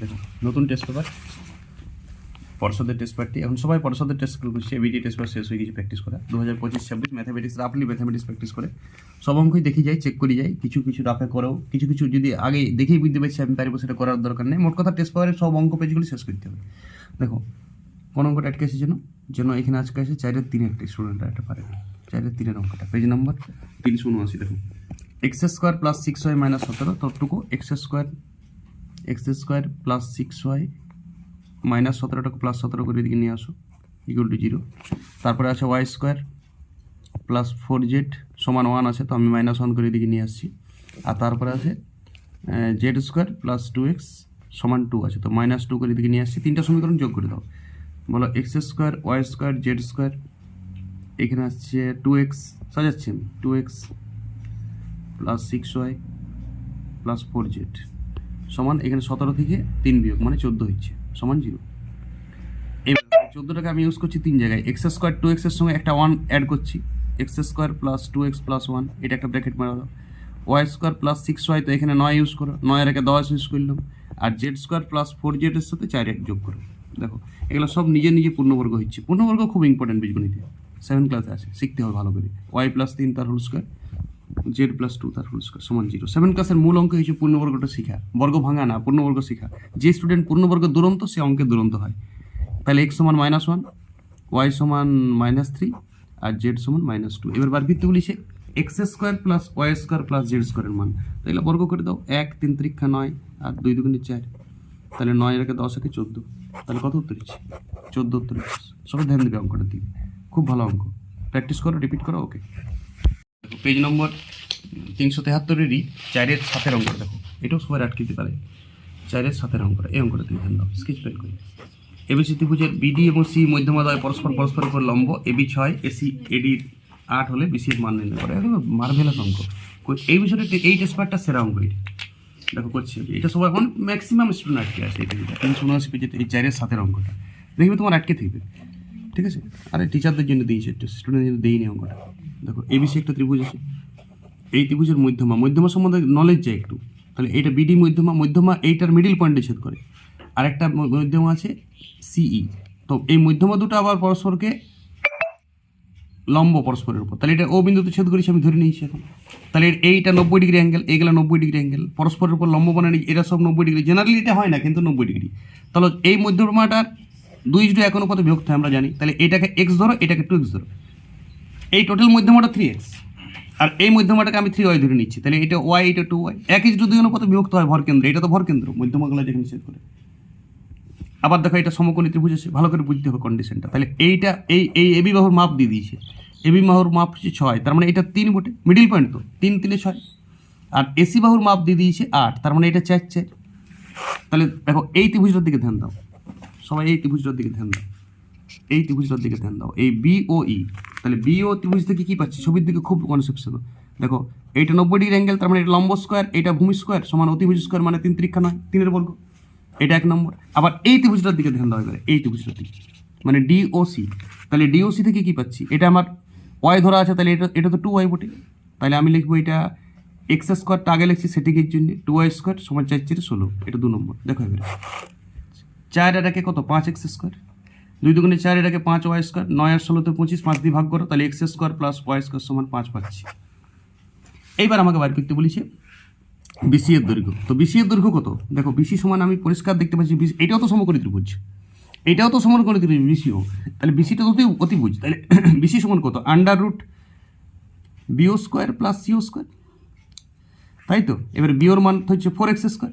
দেখো নতুন test paper, পর্ষদের টেস্ট পেপারটি এখন সবাই পর্ষদের টেস্ট করছে। এবিটি টেস্ট পেপার শেষ হয়ে গেছে প্র্যাকটিস করা। 2025-26 ম্যাথামেটিক্স রাফলি ম্যাথামেটিক্স প্র্যাকটিস করে সব অঙ্কই দেখে যাই, চেক করে যাই, কিছু কিছু রাফে করেও, কিছু কিছু যদি আগে দেখেই বুঝতে পারছি আমি পারবো সেটা করার দরকার নেই। মোট কথা টেস্ট পেপারের সব অঙ্ক পেজগুলি শেষ করতে হবে। দেখো কোন অঙ্কটা আটকে আছে যেন এখানে আজকে আছে 4-3 একটা স্টুডেন্টরা এটা পারে না। 4-3 অঙ্কটা পেজ নাম্বার 379। দেখো x² + 6y - 17 ততটুকু x² + 6y - 17টাকে +17 করে দিকে নিয়ে আসো = 0। তারপরে আছে y² + 4z = 1 আছে, তো আমি -1 করে দিকে নিয়ে আসছি। আর তারপরে আছে z² + 2x = 2 আছে, তো -2 করে দিকে নিয়ে আসছি। তিনটা সমীকরণ যোগ করে দাও, বলো x² y² z², এখানে আসছে 2x, সাজাচ্ছি আমি 2x + 6y + 4z সমান এখানে 17 থেকে 3 বিয়োগ মানে 14 হচ্ছে সমান 0। এবার 14টাকে আমি ইউজ করছি 3 জায়গায়। x² 2x এর সঙ্গে একটা 1 অ্যাড করছি, x² + 2x + 1, এটা একটা ব্র্যাকেট মারা দাও। y² + 6y, তো এখানে 9 ইউজ করো, 9 এর আগে 10 ইউজ করলাম। আর z² + 4z এর সাথে 4 যোগ করো। দেখো এগুলো সব নিজে নিজে পূর্ণবর্গ হচ্ছে। পূর্ণবর্গ খুব ইম্পর্টেন্ট বীজগণিতে, 7 ক্লাসে আছে, শিখতে হবে ভালো করে। y + 3 তার হোল স্কয়ার, z + 2 তার হোল স্কয়ার সমান 0। 7 ক্লাসের মূল অঙ্ক হচ্ছে পূর্ণবর্গটা শেখা, বর্গ ভাঙা না, পূর্ণবর্গ শেখা। যে স্টুডেন্ট পূর্ণবর্গ দুরন্ত সে অঙ্কে দুরন্ত হয়। তাহলে x = -1, y = -3 আর z = -2। এবার বার ভিত্তি বলিছে x² + y² + z² এর মান, তাহলে বর্গ করে দাও। 1 3 × 9 আর 2 × 2 = 4, তাহলে 9 এর আগে 10 একে 14, তাহলে কত উত্তর হচ্ছে 14 উত্তর হচ্ছে। সবাই ধ্যান দেবে অঙ্কটার দিকে, খুব ভালো অঙ্ক, প্র্যাকটিস করো, রিপিট করো। ওকে, দেখো পেজ নম্বর 373-এরই 4-এর 7-এর অঙ্ক। দেখো এটাও সবাই আটকে দিতে পারে। 4-এর 7-এর অঙ্কটা, এই অঙ্কটা তুমি ধ্যান দাও, স্কেচ পেন করি। এবিসি ত্রিভুজের বিডি এবং সি মধ্যমাদয় পরস্পরের উপর লম্ব, এবি 6, এসি এডি 8 হলে বিসি এর মান নির্ণয় করে। একদম মার্ভেলাস অঙ্ক। এই বিষয়টা এই টেস্ট পেপারটা সেরা অঙ্ক। দেখো করছি এটা সবাই ম্যাক্সিমাম স্টুডেন্ট আটকে আছে। এটা 379 পেজেতে এই 4-এর 7-এর অঙ্কটা দেখবে তোমার আটকে থাকবে, ঠিক আছে। আরে টিচারদের জন্য দিয়েছে, একটু স্টুডেন্টের জন্য দিইনি অঙ্কটা। দেখো এবিসি একটা ত্রিভুজ আছে, এই ত্রিভুজের মধ্যমা সম্বন্ধে নলেজ চাই একটু। তাহলে এটা বিডি মধ্যমা এইটার মিডিল পয়েন্টে ছেদ করে। আর একটা মধ্যমা আছে সিই, তো এই মধ্যমা দুটো আবার পরস্পরকে লম্ব পরস্পরের উপর, তাহলে এটা ও বিন্দুতে ছেদ করেছি আমি ধরে নিয়েছি এখন। তাহলে এইটা 90 ডিগ্রি অ্যাঙ্গেল, এইগুলো 90 ডিগ্রি অ্যাঙ্গেল, পরস্পরের উপর লম্ব বানানি, এটা সব 90 ডিগ্রি। জেনারেলি এটা হয় না কিন্তু 90 ডিগ্রি। তাহলে এই মধ্যমাটার 2 এখনো কত বিভক্ত হয় আমরা জানি, তাহলে এটাকে x ধরো, এটাকে 2x ধরো। এই টোটাল মধ্যমাটা 3x, আর এই মধ্যমাটাকে আমি 3y ধরে নিচ্ছি, তাহলে এটা y, এটা 2y। 1:2 অনুপাতে বিভক্ত হয় ভরকেন্দ্র, এটা তো ভরকেন্দ্র মধ্যমাগুলো যেখানে ছেদ করে। আবার দেখো এটা সমকোণী ত্রিভুজ আছে, ভালো করে বুঝতে হবে কন্ডিশনটা। তাহলে এইটা এই এবি বাহুর মাপ দিয়ে দিয়েছে, এবি বাহুর মাপ হচ্ছে 6, তার মানে এটা 3 বটে, মিডিল পয়েন্ট তো 3 3 6। আর এসি বাহুর মাপ দিয়ে দিয়েছে 8, তার মানে এটা 4 4। তাহলে দেখো এই ত্রিভুজটার দিকে ধ্যান দাও, সবাই এই ত্রিভুজটার দিকে ধ্যান দাও, এই ত্রিভুজটার দিকে ধ্যান দাও, এই বি ও ই। তাহলে বি ও ত্রিভুজ থেকে কি পাচ্ছি, ছবির দিকে খুব কনসেপশন। দেখো এইটা 90 ডিগ্রি অ্যাঙ্গেল, তার মানে এটা লম্ব স্কোয়ার, এটা ভূমি স্কোয়ার সমান অতিভুজ স্কোয়ার, মানে 3 3 9, 3-এর বর্গ। এটা 1 নম্বর। আবার এই ত্রিভুজটার দিকে ধ্যান দেওয়া এবারে, এই ত্রিভুজটার দিকে মানে ডিওসি। তাহলে ডিওসি থেকে কি পাচ্ছি, এটা আমার ওয়াই ধরা আছে, তাহলে এটা তো 2y বটে। তাহলে আমি লিখবো এটা x² আগে লিখছি সেটিংয়ের জন্য, 2y² = 4 4 16, এটা 2 নম্বর। দেখো এবারে 4 এটাকে কত 5x², 2 2 4 এটাকে 5y², 9 আর 16 তে 25, 5 দিয়ে ভাগ করো, তাহলে x² + y² = 5 পাচ্ছি। এইবার আমাকে বার করতে বলেছে বিসি এর দৈর্ঘ্য। তো বিসি এর দৈর্ঘ্য কত, দেখো বিসি সমান আমি পরিষ্কার দেখতে পাচ্ছি, এটাও তো সমকোণী ত্রিভুজ, এটাও তো সমকোণী ত্রিভুজ বিসিও, তাহলে বিসিটা তো অতিভুজ। তাহলে বিসি সমান কত, √BO² + CO², তাই তো। এবার বিওর মান হচ্ছে 4x²,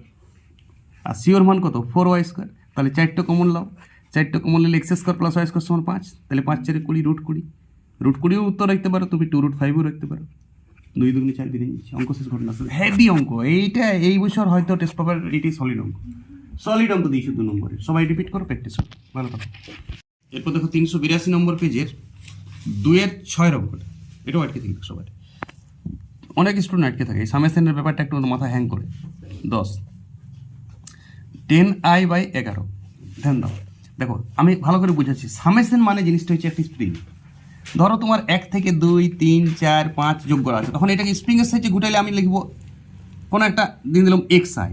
আর সিওর মান কত 4y²। তাহলে 4টা কমন লাও, 4টা কমন নিলে x² + y² = 5, তাহলে 5 4 20, √20। √20ও উত্তর রাখতে পারো তুমি, 2√5ও রাখতে পারো। 2 2 4 দিয়ে নিচ্ছি, অঙ্ক শেষ ঘটনা। হেভি অঙ্ক এইটা, এই বছর হয়তো টেস্ট পেপার এটাই সলিড অঙ্ক, সলিড অঙ্ক দিয়েছি 2 নম্বরে। সবাই রিপিট করো, প্র্যাকটিস করো, ভালো কথা। এরপর দেখো 382 নম্বর পেজের 2-এর 6 অঙ্কটা, এটাও আটকে থাকবে সবাই, অনেক স্টুডেন্ট আটকে থাকে। সামেশনের ব্যাপারটা একটু মাথায় হ্যাং করে। 10 10i/11 ধ্যান দাও। দেখো আমি ভালো করে বুঝাচ্ছি, সামেশন মানে জিনিসটা হচ্ছে একটি স্প্রিং। ধরো তোমার 1 থেকে 2 3 4 5 যোগ করা আছে, তখন এটাকে স্প্রিংয়ের সাহায্যে ঘুটাইলে আমি লিখবো কোনো একটা দিন দিলাম xi,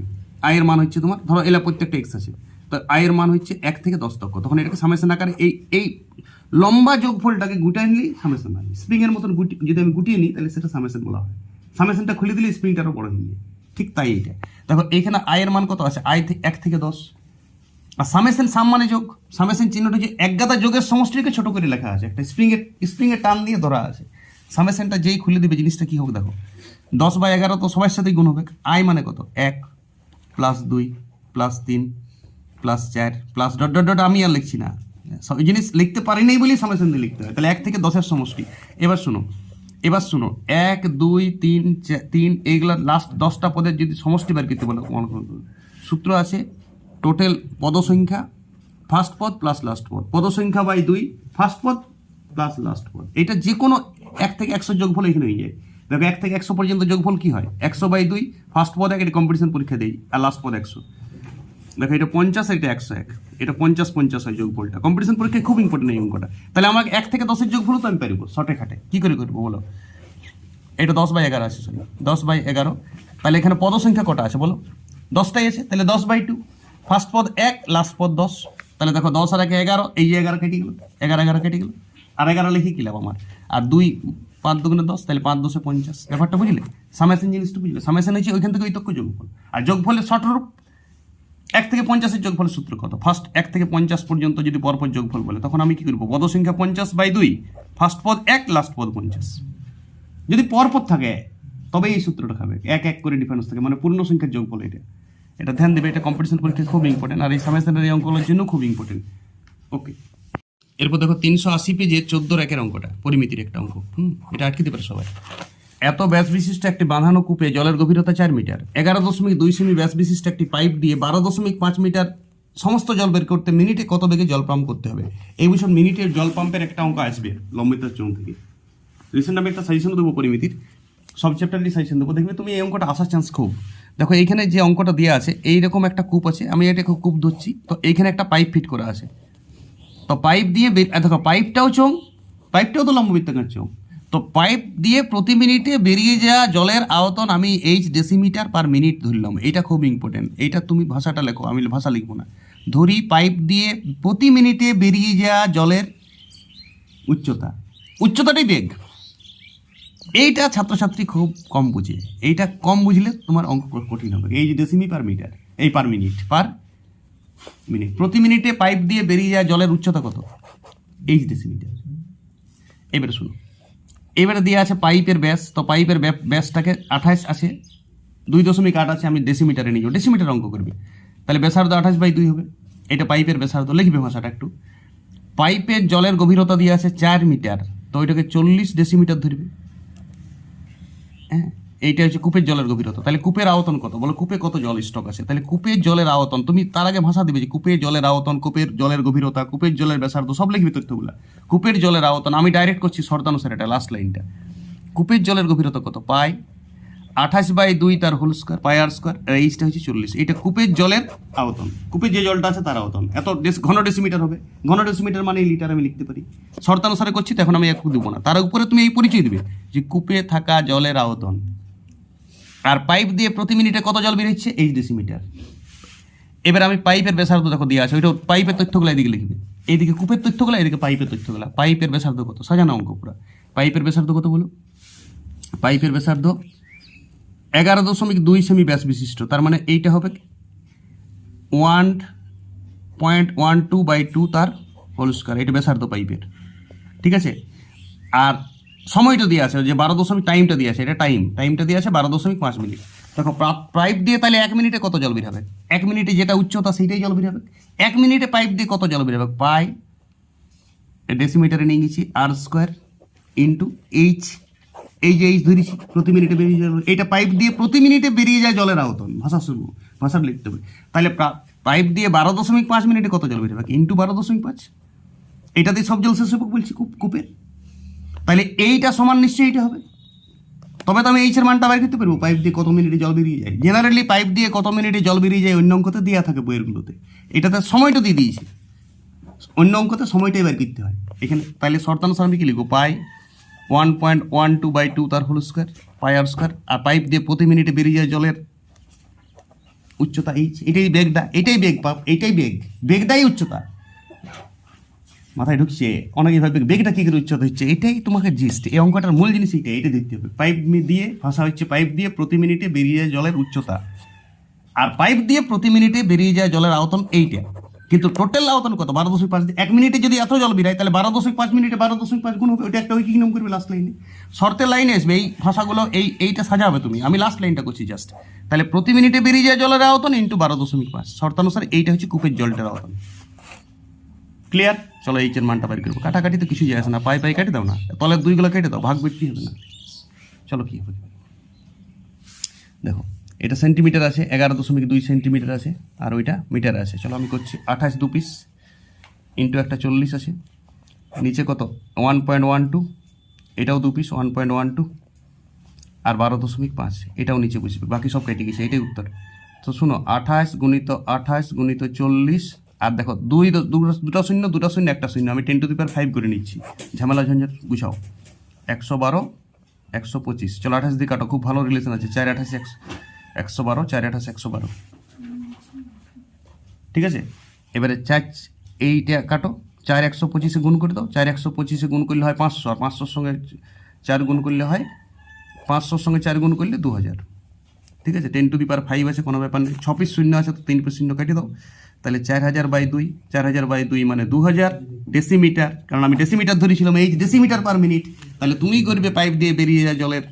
আয়ের মান হচ্ছে তোমার, ধরো এলা প্রত্যেকটা এক্স আছে, তো আয়ের মান হচ্ছে 1 থেকে 10 তক, তখন এটাকে সামেশন আকারে এই লম্বা যোগফলটাকে গুটাই নিলেই সামেশন হয়। স্প্রিংয়ের মতন যদি আমি গুটিয়ে নিই তাহলে সেটা সামেশন বলা হয়। সামেশনটা খুলে দিলে স্প্রিংটারও বড় হয়ে যায়। ঠিক তাই এইটা দেখো, এখানে আয়ের মান কত আছে, আয় 1 থেকে 10, আর সামেশন সাম মানে যোগ, সামেশন চিহ্নটা হচ্ছে একগাদা যোগের সমষ্টিকে ছোট করে লেখা আছে, একটা স্প্রিংয়ের টান দিয়ে ধরা আছে। সামেশনটা যেই খুলে দিবে জিনিসটা কি হোক দেখো, 10/11 তো সবার সাথেই গুণ হবে। আয় মানে কত, 1 + 2 + 3 + 4 প্লাস ডট ডট ডট, আমি আর লিখছি না, সব জিনিস লিখতে পারি নাই বলেই সামেশন দিয়ে লিখতে হয়। তাহলে 1 থেকে 10-এর সমষ্টি। এবার শুনো 1 2 3 3 এইগুলা লাস্ট 10টা পদের যদি সমষ্টি বের করতে বলো, সূত্র আছে টোটাল পদ সংখ্যা ফার্স্ট পদ প্লাস লাস্ট পদ, পদ সংখ্যা বাই 2 ফার্স্ট পদ প্লাস লাস্ট পদ। এটা যে কোনো 1 থেকে 100 যোগফল এখানে হয়ে যায়। দেখো 1 থেকে 100 পর্যন্ত যোগফল কি হয়, 100/2 ফার্স্ট পদ 1, এটা কম্পিটিশন পরীক্ষা দেই, আর লাস্ট পদ 100। দেখো এটা 50, এটা 101, এটা 50 হয় যোগফলটা, কম্পিটিশন পরীক্ষায় খুব ইম্পর্টেন্ট এই অঙ্কটা। তাহলে আমাকে 1 থেকে 10-এর যোগফল তো আমি পারবো শর্টে খাটে, কি করে করবো বলো? এটা 10/11 আছে, সরি 10/11। তাহলে এখানে পদ সংখ্যা কটা আছে বলো, 10টাই আছে, তাহলে 10/2, ফার্স্ট পদ 1, লাস্ট পদ 10। তাহলে দেখো 10 আর 1 11, এই যে 11 কেটে গেল, 11 কেটে গেল, আর 11 লিখে কি লাভ আমার, আর 2 5 2 10, তাহলে 5 10 50। ব্যাপারটা বুঝলে, সামেশন জিনিসটা বুঝলে, সামেশন হচ্ছে ওইখান থেকে ওই তক্ষ যোগফল। আর যোগফলের শর্ট রূপ 1 থেকে 50-এর যোগফলের সূত্র কত, ফার্স্ট 1 থেকে 50 পর্যন্ত যদি পরপর যোগফল বলে, তখন আমি কি করবো, পদ সংখ্যা 50/2, ফার্স্ট পদ 1, লাস্ট পদ 50। যদি পরপর থাকে তবে এই সূত্রটা খাবে, 1 1 করে ডিফারেন্স থাকে, মানে পূর্ণ সংখ্যার যোগফল। এটা ধ্যান দেবে, এটা কম্পিটিশন পরীক্ষায় খুব ইম্পর্টেন্ট, আর এই সামেশনের এই অঙ্কগুলোর জন্য খুব ইম্পর্টেন্ট। ওকে, এরপর দেখো 380 পেজে 14 একের অঙ্কটা, পরিমিতির একটা অঙ্ক। এটা আটকে দিতে পারে সবাই। এত ব্যাস বিশিষ্ট একটি বাঁধানো কূপে জলের গভীরতা 4 মিটার, 11.2 সেমি ব্যাস বিশিষ্ট একটি পাইপ দিয়ে 12.5 মিটার সমস্ত জল বের করতে মিনিটে কত বেগে জল পাম্প করতে হবে। এই বিষয় মিনিটের জল পাম্পের একটা অঙ্ক আসবে লম্বিতার চৌং থেকে। রিসেন্ট আমি একটা সাজেশন দেবো পরিমিতির, সব চ্যাপ্টারই সাজেশন দেবো, দেখবে তুমি এই অঙ্কটা আসার চান্স খুব। দেখো এইখানে যে অঙ্কটা দেওয়া আছে, এইরকম একটা কূপ আছে, আমি এটা কূপ ধরছি, তো এইখানে একটা পাইপ ফিট করা আছে, তো পাইপ দিয়ে দেখো পাইপটাও চোং, পাইপটাও তো লম্ববৃত্তাকার চোং, তো পাইপ দিয়ে প্রতি মিনিটে বেরিয়ে যাওয়া জলের আয়তন আমি H ডেসিমিটার পার মিনিট ধরলাম। এটা খুব ইম্পর্টেন্ট, এইটা তুমি ভাষাটা লেখো, আমি ভাষা লিখবো না। ধরি পাইপ দিয়ে প্রতি মিনিটে বেরিয়ে যাওয়া জলের উচ্চতাটাই বেগ। এইটা ছাত্রছাত্রী খুব কম বুঝে, এইটা কম বুঝলে তোমার অঙ্ক কঠিন হবে। H ডেসিমি পার মিটার, এই পার মিনিট, প্রতি মিনিটে পাইপ দিয়ে বেরিয়ে যাওয়া জলের উচ্চতা কত, H ডেসিমিটার। এবারে শুনো, এবারে দিয়ে আছে পাইপের ব্যাস, তো পাইপের ব্যাসটাকে 28 আছে, 2.8 আছে, আমি ডেসিমিটারে নিয়ে যাবো, ডেসিমিটার অঙ্ক করবে, তাহলে ব্যাসার্ধ 28/2 হবে। এটা পাইপের ব্যাসার্ধ, লিখবে ভাষাটা একটু। পাইপের জলের গভীরতা দিয়ে আছে 4 মিটার, তো ওইটাকে 40 ডেসিমিটার ধরবে। হ্যাঁ, এইটা হচ্ছে কূপের জলের গভীরতা। তাহলে কূপের আয়তন কত বলো, কূপে কত জল স্টক আছে, তাহলে কূপের জলের আয়তন তুমি তার আগে ভাষা দিবে যে কূপের জলের আয়তন, কূপের জলের গভীরতা, কূপের জলের ব্যাসার্ধ, সব লিখবে তথ্যগুলো। কূপের জলের আয়তন আমি ডাইরেক্ট করছি শর্তানুসারে, এটা লাস্ট লাইনটা। কূপের জলের গভীরতা কত, পাই 28/2 তার হোল স্কোয়ার, পাই আর স্কোয়ার, আর এইচটা হচ্ছে 40। এটা কূপের জলের আয়তন, কূপের যে জলটা আছে তার আয়তন, এত ঘন ডেসিমিটার হবে। ঘন ডেসিমিটার মানে এই লিটার আমি লিখতে পারি, শর্তানুসারে করছি, তো এখন আমি একটু দেবো না, তার উপরে তুমি এই পরিচয় দিবে যে কূপে থাকা জলের আয়তন, আর পাইপ দিয়ে প্রতি মিনিটে কত জল বের হচ্ছে, H ডেসিমিটার। এবার আমি পাইপের ব্যাসার্ধ দেখো দিয়ে আছে, ওইটা পাইপের তথ্যগুলো এদিকে লিখবে, এইদিকে কূপের তথ্যগুলো, এদিকে পাইপের তথ্যগুলো। পাইপের ব্যাসার্ধ কত, সাজানো অঙ্ক পুরো। পাইপের ব্যাসার্ধ কত বলো, পাইপের ব্যাসার্ধ 11.2 সেমি ব্যাস বিশিষ্ট, তার মানে এইটা হবে 1.12/2 তার হোল স্কোয়ার, এটা ব্যাসার্ধ পাইপের, ঠিক আছে। আর সময়টা দিয়ে আছে, যে 12 টাইমটা দিয়ে আছে, এটা টাইমটা দিয়ে আছে 12.5 মিনিট। দেখো পাইপ দিয়ে তাহলে 1 মিনিটে কত জল বের হবে, 1 মিনিটে যেটা উচ্চতা সেইটাই জল বের হবে। 1 মিনিটে পাইপ দিয়ে কত জল বের হবে, পাই ডেসিমিটারে নিয়ে গেছি আর স্কোয়ার ইন্টু H, এই যে H ধরেছি, প্রতি মিনিটে বেরিয়ে যাবে, এটা পাইপ দিয়ে প্রতি মিনিটে বেরিয়ে যায় জলের আয়তন, ভাষা লিখতে হবে। তাহলে পাইপ দিয়ে 12.5 মিনিটে কত জল বের হবে, ইন্টু 12.5, এটাতে সব জল শেষ হবে বলছি কূপের। তাহলে এইটা সমান নিশ্চয়ই এইটা হবে, তবে তো আমি এইচের মানটা বের করতে পারবো, পাইপ দিয়ে কত মিনিটে জল বেরিয়ে যায়। জেনারেলি পাইপ দিয়ে কত মিনিটে জল বেরিয়ে যায় অন্য অঙ্কতে দেওয়া থাকে বইয়েরগুলোতে, এটাতে সময়টা দিয়ে দিয়েছে, অন্য অঙ্কতে সময়টাই বের করতে হয় এখানে। তাহলে শর্তানুসার আমি কি লিখবো, পাই 1.12/2 তার হোল স্কোয়ার, পাই আর স্কোয়ার, আর পাইপ দিয়ে প্রতি মিনিটে বেরিয়ে যায় জলের উচ্চতা এইচ, এটাই বেগটা, এটাই বেগ পাব, এটাই বেগটাই উচ্চতা। মাথায় ঢুকছে? অনেকে ভাববে বেগটা কী করে উচ্চতা হচ্ছে, এটাই তোমাকে জিস্ট, এই অঙ্কটার মূল জিনিস এটা দেখতে হবে। পাইপ দিয়ে ভাষা হচ্ছে পাইপ দিয়ে প্রতি মিনিটে বেরিয়ে যায় জলের উচ্চতা, আর পাইপ দিয়ে প্রতি মিনিটে বেরিয়ে যায় জলের আয়তন এইটা। কিন্তু টোটাল আয়তন কত? 12.5। 1 মিনিটে যদি এত জল বেরায় তাহলে 12.5 মিনিটে 12.5 গুণ হবে। ওইটা একটা উইকিং নিয়ম করবে লাস্ট লাইনে, শর্তের লাইনে আসবে এই ভাষাগুলো, এইটা সাজাবে তুমি। আমি লাস্ট লাইনটা করছি জাস্ট। তাহলে প্রতি মিনিটে বেরিয়ে যায় জলের আয়তন ইন্টু 12.5, শর্তানুসারে এইটা হচ্ছে কূপের জলটার আয়তন। ক্লিয়ার? চলো এইচের মানটা বের করবো। কাটাকাটি তো কিছু যায় আসে না, পাই কেটে দাও না, তলের দুইগুলো কেটে দাও, ভাগ বৃদ্ধি হবে না। চলো কি হবে দেখো, এটা সেন্টিমিটার আছে, 11.2 সেন্টিমিটার আছে, আর ওইটা মিটার আছে। চলো আমি করছি 28 2 পিস ইন্টু একটা 40 আছে, নিচে কত 1.12, এটাও 2 পিস 1.12, আর 12.5 এটাও নিচে বসবে, বাকি সব কেটে গেছে, এটাই উত্তর। তো শুনো, 28 গুণিত 40, আর দেখো দুটো শূন্য একটা শূন্য, আমি 10⁵ করে নিচ্ছি, ঝামেলা ঝঞ্ঝট বুঝাও। 112 125, চলো 28 দিয়ে কাটো, খুব ভালো রিলেশন আছে, 4 28 112, 4 28 112, ঠিক আছে। এবারে 4 এইটা কাটো, 4 125 গুণ করে দাও, 4 125 গুণ করলে হয় 500, আর 500 সঙ্গে 4 গুণ করলে হয় 500 সঙ্গে 4 গুণ করলে 2000, ঠিক আছে। 10⁵ আছে, কোনো ব্যাপার নেই। 6 পিস শূন্য আছে, তো 3 পিস শূন্য কেটে দাও, তাহলে 4000/2, 4000/2 মানে 2000 ডেসিমিটার, কারণ আমি ডেসিমিটার ধরেছিলাম, এই ডেসিমিটার পার মিনিট। তাহলে তুমি করবে পাইপ দিয়ে বেরিয়ে যায় জলের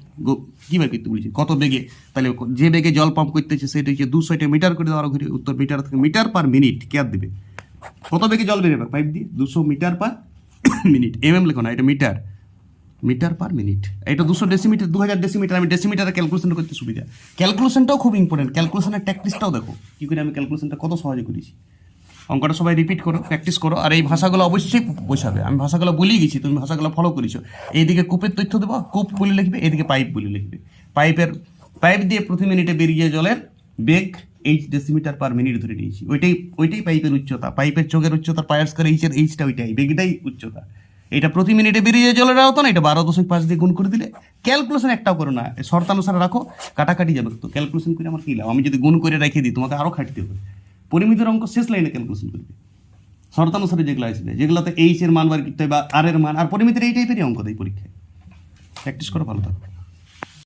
কী বের করতে বলছি, কত বেগে, তাহলে যে বেগে জল পাম্প করতেছে সেটা হচ্ছে 200 মিটার করে দেওয়ার ঘুরে উত্তর। মিটার থেকে মিটার পার মিনিট কে আর দেবে, কত বেগে জল বেরোবে পাইপ দিয়ে, 200 মিটার পার মিনিট। লেখো না, এটা মিটার পার মিনিট, এটা 200 ডেসিমিটার, 2000 ডেসিমিটার। আমি ডেসিমিটারে ক্যালকুলেশন করতে সুবিধা, ক্যালকুলেশনটাও খুব ইম্পর্টেন্ট, ক্যালকুলেশনের ট্যাকটিক্সটাও দেখো কী করে আমি ক্যালকুলেশনটা কত সহজে করেছি। অঙ্কটা সবাই রিপিট করো, প্র্যাকটিস করো, আর এই ভাষাগুলো অবশ্যই বসাবে। আমি ভাষাগুলো বলেই গেছি, তুমি ভাষাগুলো ফলো করেছো। এইদিকে কূপের তথ্য দেবো, কূপ বলে লিখবে, এদিকে পাইপ বলে লিখবে। পাইপ দিয়ে প্রতি মিনিটে বেরিয়ে জলের বেগ এইচ ডেসিমিটার পার মিনিট ধরে নিয়েছি, ওইটাই পাইপের উচ্চতা, পাইপের চোখের উচ্চতা, পায়ার স্কয়ার এইচটা ওইটাই, বেগটাই উচ্চতা। এটা প্রতি মিনিটে বেরিয়ে জলের আয়তন, এটা 12.5 দিয়ে গুণ করে দিলে। ক্যালকুলেশন একটাও করো না, শর্তানুসারে রাখো, কাটাকাটি যাবে। তো ক্যালকুলেশন করে আমার কী লাভ, আমি যদি গুণ করে রেখে দিই তোমাকে আরও খাটতে হবে। পরিমিতির অঙ্ক শেষ লাইনে ক্যালকুলেশন করবে, শর্তানুসারে যেগুলো আসবে, যেগুলোতে এইচ এর মান বার করতে হবে বা আর এর মান, আর পরিমিতির এই টাইপেরই অঙ্ক দেয় পরীক্ষায়। প্র্যাকটিস করো, ভালো থাকো।